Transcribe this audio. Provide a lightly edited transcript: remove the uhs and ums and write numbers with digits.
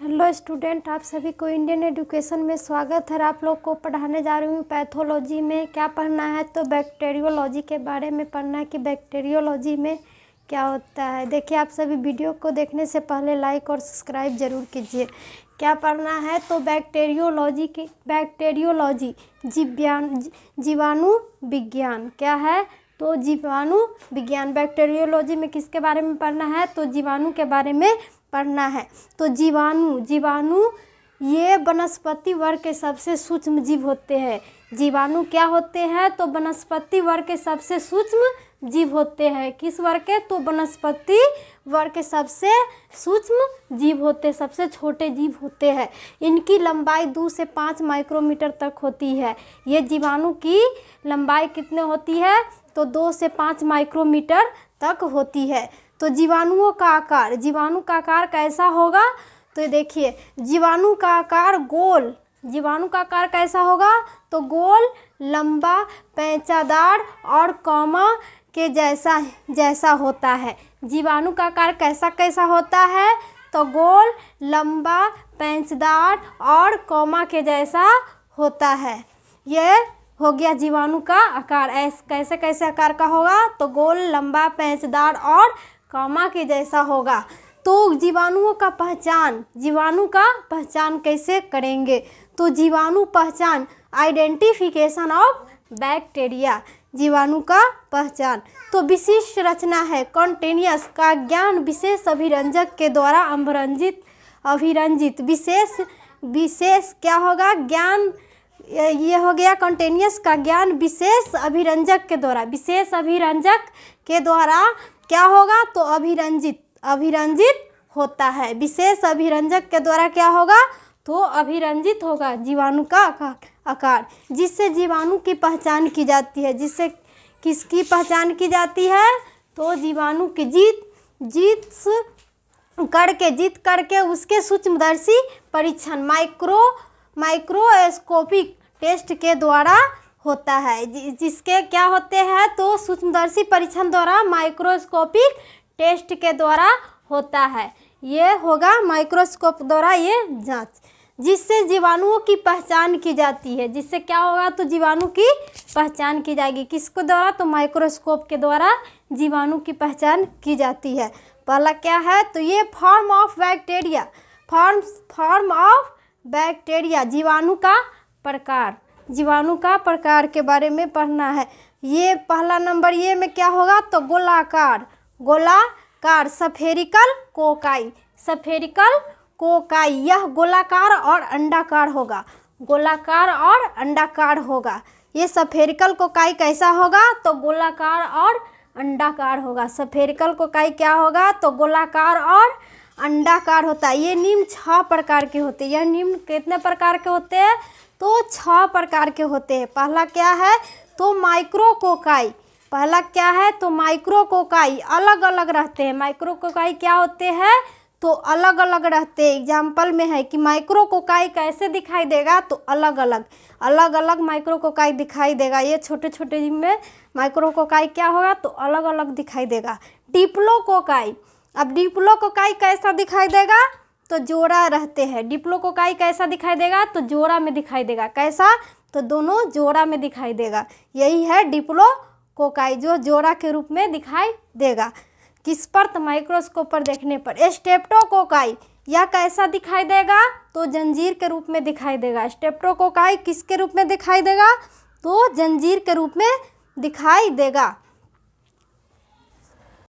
Hello student, आप सभी को इंडियन एजुकेशन में स्वागत है। आप लोग को पढ़ाने जा रही हूँ पैथोलॉजी में। क्या पढ़ना है तो बैक्टीरियोलॉजी के बारे में पढ़ना है कि बैक्टीरियोलॉजी में क्या होता है। देखिए, आप सभी वीडियो को देखने से पहले लाइक और सब्सक्राइब ज़रूर कीजिए। क्या पढ़ना है तो बैक्टीरियोलॉजी जीवाणु विज्ञान क्या है तो जीवाणु विज्ञान। बैक्टीरियोलॉजी में किसके बारे में पढ़ना है तो जीवाणु के बारे में पढ़ना है। तो जीवाणु ये वनस्पति वर्ग के सबसे सूक्ष्म जीव होते हैं। जीवाणु क्या होते हैं तो वनस्पति वर्ग के सबसे सूक्ष्म जीव होते हैं। किस वर्ग के तो वनस्पति वर्ग के सबसे सूक्ष्म जीव होते हैं, सबसे छोटे जीव होते हैं। इनकी लंबाई 2 से 5 माइक्रोमीटर तक होती है। ये जीवाणु की लंबाई कितने होती है तो 2 से 5 माइक्रोमीटर तक होती है। तो जीवाणुओं का आकार कैसा होगा तो देखिए, जीवाणु का आकार गोल। जीवाणु का आकार कैसा होगा तो गोल, लंबा, पेंचादार और कॉमा के जैसा होता है। जीवाणु का आकार कैसा होता है तो गोल, लंबा, पेंचदार और कॉमा के जैसा होता है। ये हो गया जीवाणु का आकार। कैसे आकार का होगा तो गोल, लंबा, पेंचदार और कॉमा के जैसा होगा। तो जीवाणु का पहचान कैसे करेंगे तो जीवाणु पहचान, आइडेंटिफिकेशन ऑफ बैक्टीरिया। जीवाणु का पहचान तो विशिष्ट रचना है कॉन्टेनियस का ज्ञान विशेष अभिरंजक के द्वारा अभिरंजित। विशेष क्या होगा ज्ञान, ये हो गया कॉन्टेनियस का ज्ञान विशेष अभिरंजक के द्वारा क्या होगा तो अभिरंजित होता है। विशेष अभिरंजक के द्वारा क्या होगा तो अभिरंजित होगा जीवाणु का आकार, जिससे जीवाणु की पहचान की जाती है। जिससे किसकी पहचान की जाती है तो जीवाणु की जीत करके उसके सूक्ष्मदर्शी परीक्षण माइक्रोस्कोपिक टेस्ट के द्वारा होता है। जिसके क्या होते हैं तो सूक्ष्मदर्शी परीक्षण द्वारा माइक्रोस्कोपिक टेस्ट के द्वारा होता है। ये होगा माइक्रोस्कोप द्वारा ये जांच, जिससे जीवाणुओं की पहचान की जाती है। जिससे क्या होगा तो जीवाणु की पहचान की जाएगी। किसके द्वारा तो माइक्रोस्कोप के द्वारा जीवाणु की पहचान की जाती है। पहला क्या है तो ये फॉर्म ऑफ बैक्टीरिया जीवाणु का प्रकार के बारे में पढ़ना है। ये पहला नंबर ये में क्या होगा तो गोलाकार, स्फेरिकल कोकाई। यह गोलाकार और अंडाकार होगा। ये स्फेरिकल कोकाई कैसा होगा तो गोलाकार और अंडाकार होगा। स्फेरिकल कोकाई क्या होगा तो गोलाकार और अंडाकार होता है। ये निम्न 6 प्रकार के होते हैं। यह निम्न कितने प्रकार के होते हैं तो 6 प्रकार के होते हैं। पहला क्या है तो माइक्रोकोकाई। अलग अलग रहते हैं। माइक्रोकोकाई क्या होते हैं तो अलग अलग रहते हैं। एग्जाम्पल में है कि माइक्रोकोकाई कैसे दिखाई देगा तो अलग अलग माइक्रोकोकाई दिखाई देगा। ये छोटे छोटे जीव में माइक्रोकोकाई क्या होगा तो अलग अलग दिखाई देगा। डिप्लोकोकाई, अब डिप्लोकोकाई कैसा दिखाई देगा तो जोड़ा रहते हैं। डिप्लोकोकाई कैसा दिखाई देगा तो जोड़ा में दिखाई देगा। कैसा तो दोनों जोड़ा में दिखाई देगा। यही है डिप्लोकोकाई, जो जोड़ा के रूप में दिखाई देगा। किस पर तो माइक्रोस्कोप पर देखने पर। स्ट्रेप्टोकोकाई, यह कैसा दिखाई देगा तो जंजीर के रूप में दिखाई देगा। स्ट्रेप्टोकोकाई किसके रूप में दिखाई देगा तो जंजीर के रूप में दिखाई देगा।